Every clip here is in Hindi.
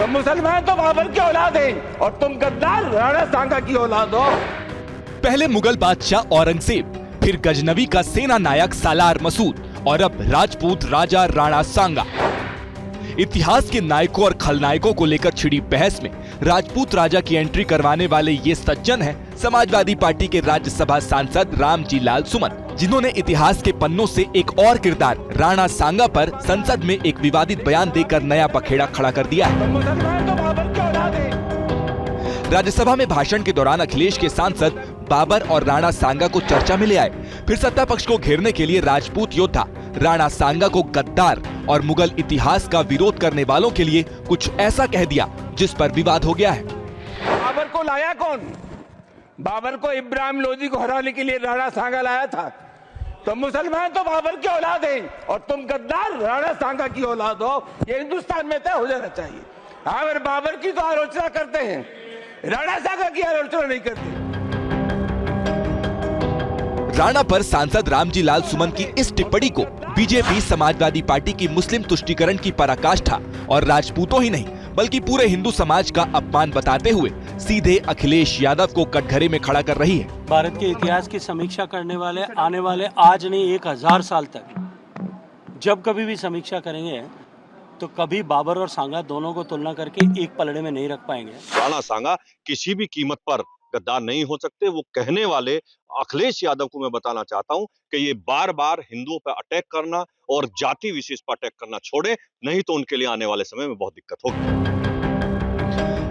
मुसलमान तो बाबर की औलाद हैं और तुम गद्दार राणा सांगा की औलाद हो। पहले मुगल बादशाह औरंगजेब, फिर गजनवी का सेना नायक सालार मसूद और अब राजपूत राजा राणा सांगा। इतिहास के नायकों और खलनायकों को लेकर छिड़ी बहस में राजपूत राजा की एंट्री करवाने वाले ये सज्जन हैं समाजवादी पार्टी के राज्यसभा सांसद रामजी लाल सुमन, जिन्होंने इतिहास के पन्नों से एक और किरदार राणा सांगा पर संसद में एक विवादित बयान देकर नया पखेड़ा खड़ा कर दिया है। मुसलमान तो बाबर की औलाद हैं। राज्यसभा में भाषण के दौरान अखिलेश के सांसद बाबर और राणा सांगा को चर्चा में ले आए। फिर सत्ता पक्ष को घेरने के लिए राजपूत योद्धा राणा सांगा को गद्दार और मुगल इतिहास का विरोध करने वालों के लिए कुछ ऐसा कह दिया जिस पर विवाद हो गया है। बाबर को लाया कौन? बाबर को इब्राहिम लोधी को हराने के लिए राणा सांगा लाया था। तो मुसलमान तो बाबर की औलाद हैं और तुम गद्दार राणा सांगा की औलाद हो। ये हिंदुस्तान में तय हो जाना चाहिए। अगर बाबर की तो आलोचना करते हैं, राणा सांगा की आलोचना नहीं करते। राणा पर सांसद रामजी लाल सुमन की इस टिप्पणी को बीजेपी समाजवादी पार्टी की मुस्लिम तुष्टीकरण की पराकाष्ठा और राजपूतों ही नहीं बल्कि पूरे हिंदू समाज का अपमान बताते हुए सीधे अखिलेश यादव को कटघरे में खड़ा कर रही है। भारत के इतिहास की समीक्षा करने वाले आने वाले आज नहीं 1000 साल तक जब कभी भी समीक्षा करेंगे तो कभी बाबर और सांगा दोनों को तुलना करके एक पलड़े में नहीं रख पाएंगे। राणा सांगा किसी भी कीमत पर गद्दार नहीं हो सकते। वो कहने वाले अखिलेश यादव को मैं बताना चाहता हूं कि ये बार बार हिंदुओं पर अटैक करना और जाति विशेष पर अटैक करना छोड़े, नहीं तो उनके लिए आने वाले समय में बहुत दिक्कत होगी।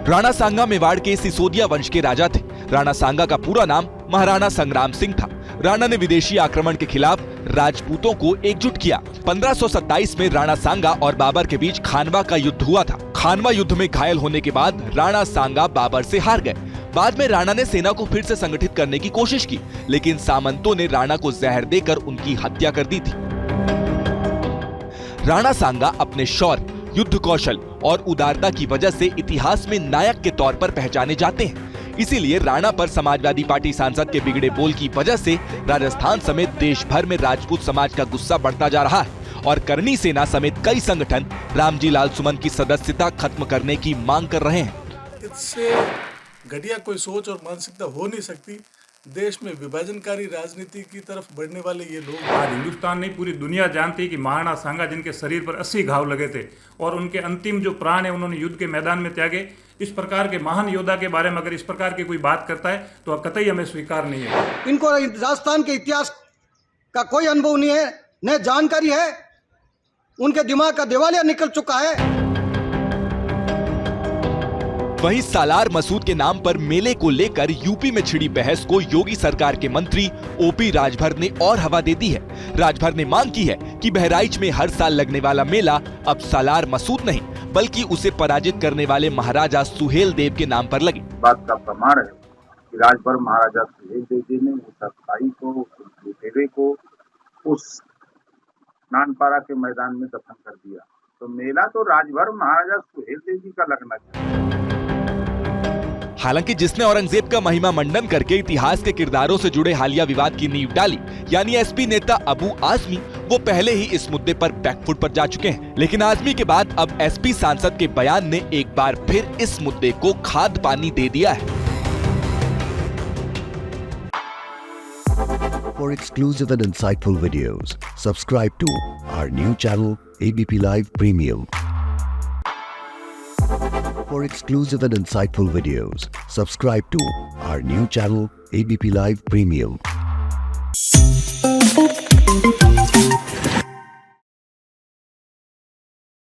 राणा सांगा मेवाड़ के सिसोदिया वंश के राजा थे। राणा सांगा का पूरा नाम महाराणा संग्राम सिंह था। राणा ने विदेशी आक्रमण के खिलाफ राजपूतों को एकजुट किया। 1527 में राणा सांगा और बाबर के बीच खानवा का युद्ध हुआ था। खानवा युद्ध में घायल होने के बाद राणा सांगा बाबर से हार गए। बाद में राणा ने सेना को फिर से संगठित करने की कोशिश की, लेकिन सामंतों ने राणा को जहर देकर उनकी हत्या कर दी थी। राणा सांगा अपने शौर्य, युद्ध कौशल और उदारता की वजह से इतिहास में नायक के तौर पर पहचाने जाते हैं। इसीलिए राणा पर समाजवादी पार्टी सांसद के बिगड़े बोल की वजह से राजस्थान समेत देश भर में राजपूत समाज का गुस्सा बढ़ता जा रहा है और करनी सेना समेत कई संगठन रामजी लाल सुमन की सदस्यता खत्म करने की मांग कर रहे हैं। इससे घटिया कोई सोच और मानसिकता हो नहीं सकती। देश में विभाजनकारी राजनीति की तरफ बढ़ने वाले ये लोग आज हिंदुस्तान नहीं पूरी दुनिया जानती है कि महाराणा सांगा जिनके शरीर पर 80 घाव लगे थे और उनके अंतिम जो प्राण है उन्होंने युद्ध के मैदान में त्यागे, इस प्रकार के महान योद्धा के बारे में अगर इस प्रकार की कोई बात करता है तो कतई हमें स्वीकार नहीं है। इनको राजस्थान के इतिहास का कोई अनुभव नहीं है, न जानकारी है, उनके दिमाग का दिवालिया निकल चुका है। वहीं सालार मसूद के नाम पर मेले को लेकर यूपी में छिड़ी बहस को योगी सरकार के मंत्री ओपी राजभर ने और हवा दे दी है। राजभर ने मांग की है कि बहराइच में हर साल लगने वाला मेला अब सालार मसूद नहीं बल्कि उसे पराजित करने वाले महाराजा सुहेल देव के नाम पर लगे। बात का प्रमाण है कि राजभर महाराजा सुहेल देव जी ने उस अस्थाई को, उस लुटेरे को उस नानपारा के मैदान में दफन कर दिया। तो मेला तो राजभर महाराजा सुहेल देव जी का लगना चाहिए। हालांकि जिसने औरंगजेब का महिमा मंडन करके इतिहास के किरदारों से जुड़े हालिया विवाद की नींव डाली, यानी एसपी नेता अबू आजमी, वो पहले ही इस मुद्दे पर बैकफुट पर जा चुके हैं। लेकिन आजमी के बाद अब एसपी सांसद के बयान ने एक बार फिर इस मुद्दे को खाद पानी दे दिया है। For exclusive and insightful videos, subscribe to our new channel ABP Live Premium. For exclusive and insightful videos, subscribe to our new channel ABP Live Premium.